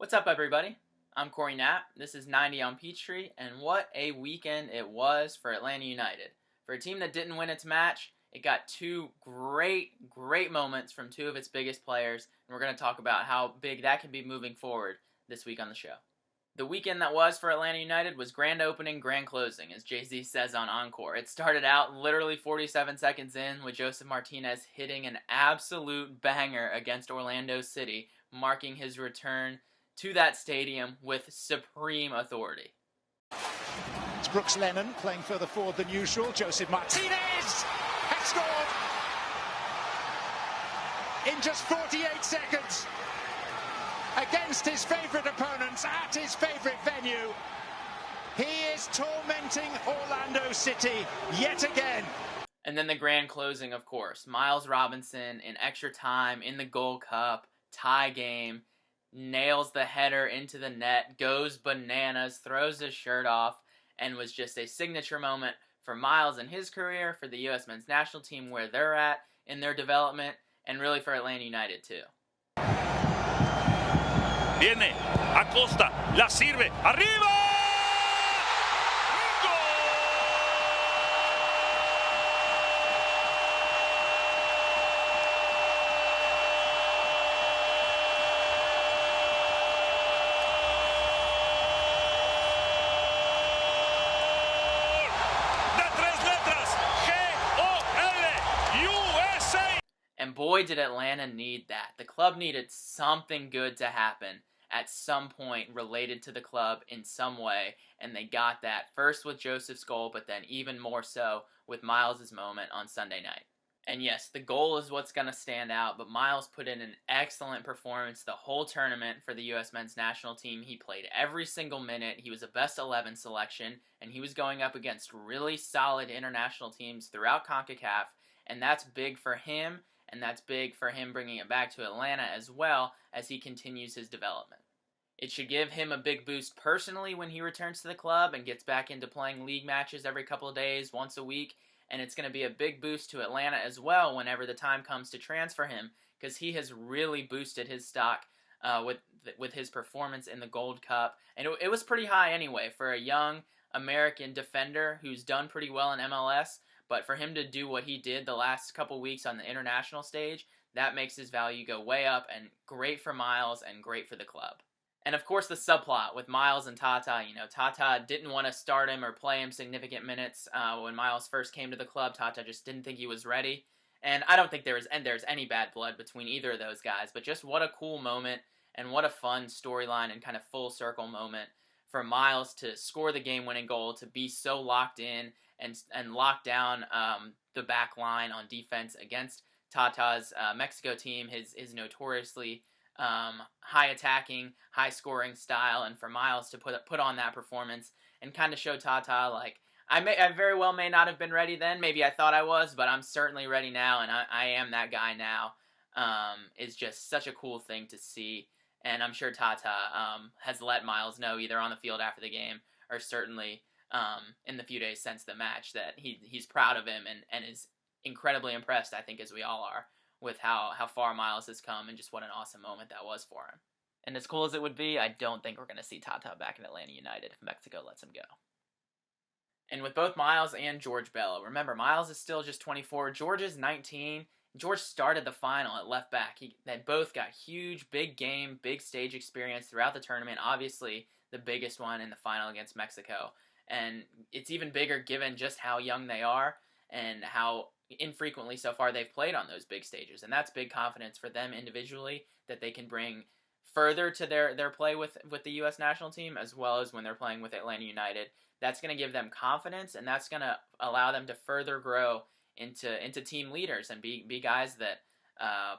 What's up, everybody? I'm Corey Knapp. This is 90 on Peachtree, and what a weekend it was for Atlanta United. For a team that didn't win its match, it got two great moments from two of its biggest players, and we're going to talk about how big that can be moving forward this week on the show. The weekend that was for Atlanta United was grand opening, grand closing, as Jay-Z says on Encore. It started out literally 47 seconds in with Josef Martínez hitting an absolute banger against Orlando City, marking his return to that stadium with supreme authority. It's Brooks Lennon playing further forward than usual. Josef Martínez has scored in just 48 seconds against his favourite opponents at his favourite venue. He is tormenting Orlando City yet again. And then the grand closing, of course. Miles Robinson in extra time in the Gold Cup, tie game, nails the header into the net, goes bananas, throws his shirt off, and was just a signature moment for Miles in his career, for the U.S. men's national team where they're at in their development, and really for Atlanta United too. Viene Acosta, la sirve, arriba! And boy, did Atlanta need that. The club needed something good to happen at some point related to the club in some way, and they got that, first with Josef's goal, but then even more so with Miles' moment on Sunday night. And yes, the goal is what's going to stand out, but Miles put in an excellent performance the whole tournament for the U.S. men's national team. He played every single minute. He was a best 11 selection, and he was going up against really solid international teams throughout CONCACAF, and that's big for him. And that's big for him bringing it back to Atlanta as well as he continues his development. It should give him a big boost personally when he returns to the club and gets back into playing league matches every couple of days, once a week. And it's going to be a big boost to Atlanta as well whenever the time comes to transfer him, because he has really boosted his stock with his performance in the Gold Cup. And it was pretty high anyway for a young American defender who's done pretty well in MLS. But for him to do what he did the last couple weeks on the international stage, that makes his value go way up, and great for Miles and great for the club. And of course the subplot with Miles and Tata. You know, Tata didn't want to start him or play him significant minutes when Miles first came to the club. Tata just didn't think he was ready. And I don't think there's any bad blood between either of those guys. But just what a cool moment and what a fun storyline and kind of full circle moment for Miles to score the game-winning goal, to be so locked in and lock down the back line on defense against Tata's Mexico team, his notoriously high attacking, high scoring style, and for Miles to put on that performance and kind of show Tata, like, I very well may not have been ready then, maybe I thought I was, but I'm certainly ready now, and I am that guy now, is just such a cool thing to see. And I'm sure Tata has let Miles know either on the field after the game or certainly in the few days since the match that he's proud of him and is incredibly impressed, I think, as we all are, with how far Miles has come and just what an awesome moment that was for him. And as cool as it would be, I don't think we're going to see Tata back in Atlanta United if Mexico lets him go. And with both Miles and George Bello, remember, Miles is still just 24, George is 19. George started the final at left back. They both got huge, big game, big stage experience throughout the tournament. Obviously, the biggest one in the final against Mexico. And it's even bigger given just how young they are and how infrequently so far they've played on those big stages. And that's big confidence for them individually that they can bring further to their play with the U.S. national team, as well as when they're playing with Atlanta United. That's going to give them confidence, and that's going to allow them to further grow into team leaders and be guys that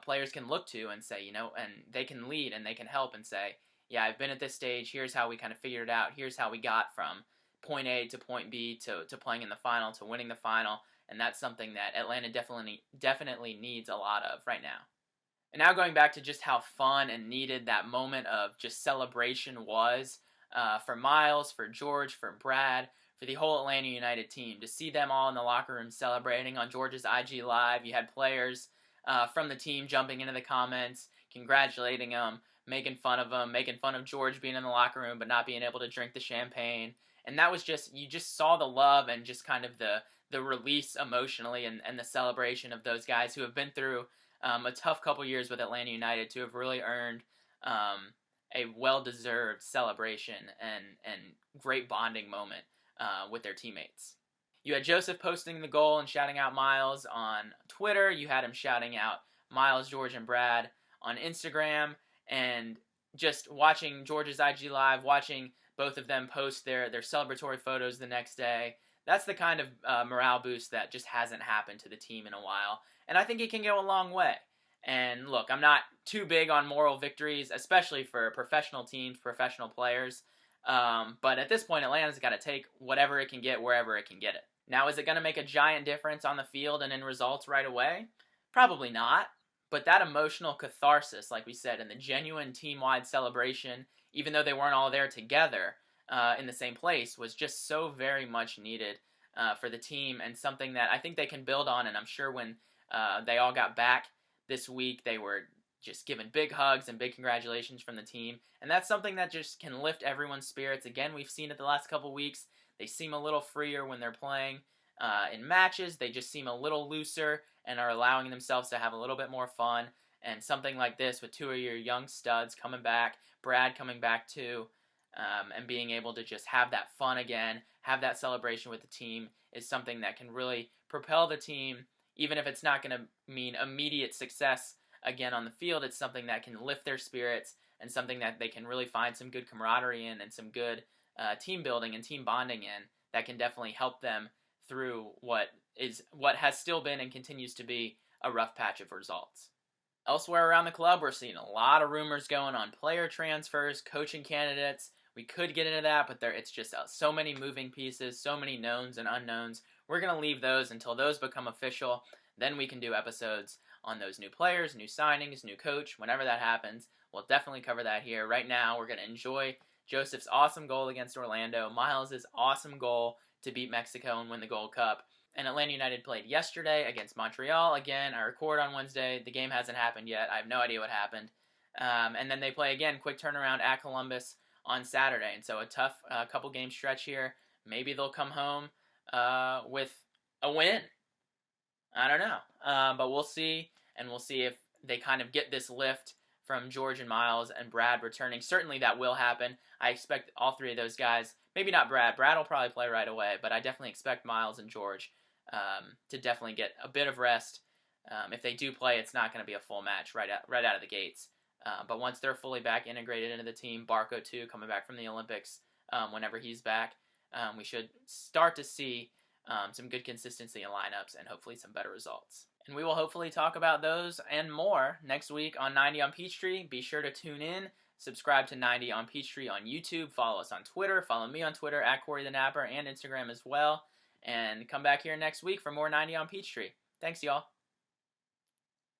players can look to and say, you know, and they can lead and they can help and say, yeah, I've been at this stage, here's how we kind of figured it out, here's how we got from point A to point B to playing in the final, to winning the final, and that's something that Atlanta definitely needs a lot of right now. And now going back to just how fun and needed that moment of just celebration was for Miles, for George, for Brad, for the whole Atlanta United team, to see them all in the locker room celebrating on George's IG Live. You had players from the team jumping into the comments, congratulating him, making fun of him, making fun of George being in the locker room but not being able to drink the champagne. And that was just, you just saw the love and just kind of the release emotionally and the celebration of those guys who have been through a tough couple years with Atlanta United to have really earned a well-deserved celebration and great bonding moment with their teammates. You had Josef posting the goal and shouting out Miles on Twitter. You had him shouting out Miles, George, and Brad on Instagram. And just watching George's IG Live, watching both of them post their celebratory photos the next day, that's the kind of morale boost that just hasn't happened to the team in a while. And I think it can go a long way. And look, I'm not too big on moral victories, especially for professional teams, professional players. But at this point, Atlanta's got to take whatever it can get wherever it can get it. Now, is it going to make a giant difference on the field and in results right away? Probably not. But that emotional catharsis, like we said, and the genuine team-wide celebration, even though they weren't all there together in the same place, was just so very much needed for the team, and something that I think they can build on. And I'm sure when they all got back this week, they were just given big hugs and big congratulations from the team. And that's something that just can lift everyone's spirits. Again, we've seen it the last couple weeks. They seem a little freer when they're playing in matches. They just seem a little looser and are allowing themselves to have a little bit more fun. And something like this with two of your young studs coming back, Brad coming back too, and being able to just have that fun again, have that celebration with the team, is something that can really propel the team. Even if it's not going to mean immediate success again on the field, it's something that can lift their spirits and something that they can really find some good camaraderie in and some good team building and team bonding in, that can definitely help them through what has still been and continues to be a rough patch of results. Elsewhere around the club, we're seeing a lot of rumors going on player transfers, coaching candidates. We could get into that, but it's just so many moving pieces, so many knowns and unknowns. We're going to leave those until those become official. Then we can do episodes on those new players, new signings, new coach. Whenever that happens, we'll definitely cover that here. Right now, we're going to enjoy Josef's awesome goal against Orlando, Miles' awesome goal to beat Mexico and win the Gold Cup. And Atlanta United played yesterday against Montreal. Again, I record on Wednesday. The game hasn't happened yet. I have no idea what happened. And then they play again, quick turnaround at Columbus on Saturday. And so a tough couple game stretch here. Maybe they'll come home with a win. I don't know. But we'll see. And we'll see if they kind of get this lift from George and Miles and Brad returning. Certainly that will happen. I expect all three of those guys, maybe not Brad. Brad will probably play right away. But I definitely expect Miles and George to definitely get a bit of rest. If they do play, it's not going to be a full match right out of the gates. But once they're fully back integrated into the team, Barco too, coming back from the Olympics, whenever he's back, we should start to see some good consistency in lineups and hopefully some better results. And we will hopefully talk about those and more next week on 90 on Peachtree. Be sure to tune in. Subscribe to 90 on Peachtree on YouTube. Follow us on Twitter. Follow me on Twitter at Corey the Napper and Instagram as well. And come back here next week for more 90 on Peachtree. Thanks, y'all.